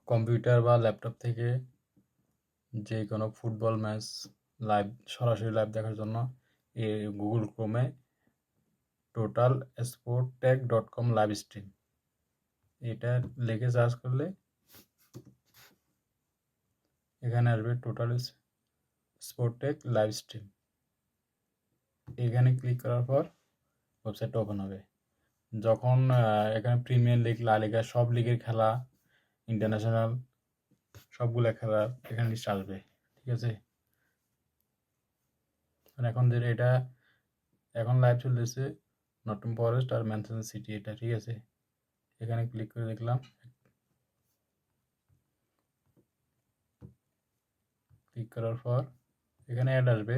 Computer বা laptop থেকে যে কোনো ফুটবল ম্যাচ সরাসরি লাইভ দেখার জন্য গুগল ক্রোমে totalsporttech.com লাইভ স্ট্রিম এটা লিখে সার্চ করলে এখানে আসবে টোটাল স্পোর্টটেক লাইভ স্ট্রিম। এখানে ক্লিক করার পর ওয়েবসাইটটা ওপেন হবে। যখন এখানে প্রিমিয়ার লিগ, লা লিগা, সব লিগের খেলা, ইন্টারন্যাশনাল সবগুলো খেলা এখানে লিস্ট আসবে। ঠিক আছে, এখন যেটা এটা এখন লাইভ চলতেছে নটিংহ্যাম ফরেস্ট আর ম্যানচেস্টার সিটি, এটা ঠিক আছে। এখানে ক্লিক করে দেখলাম, ক্লিক করার পর এখানে অ্যাড আসবে।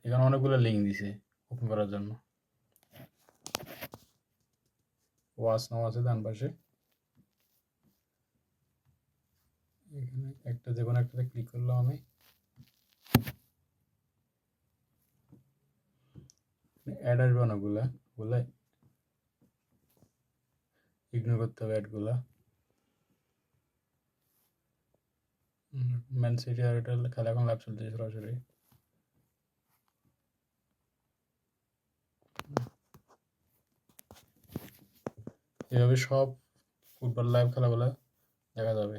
এখানে অনেকগুলো লিঙ্ক দিছে ওপেন করার জন্য। ওয়াচ নাও আছে ডান পাশে, এখানে একটা যে কোনো একটাতে ক্লিক করলাম আমি। অ্যাড আসবে অনেকগুলা, ওগুলা ইগনোর করতে হবে অ্যাডগুলা। ম্যান সিটি আর এটা খেলা এখন লাইভ চলতেছে সরাসরি। এভাবে সব ফুটবল লাইভ খেলাগুলা দেখা যাবে।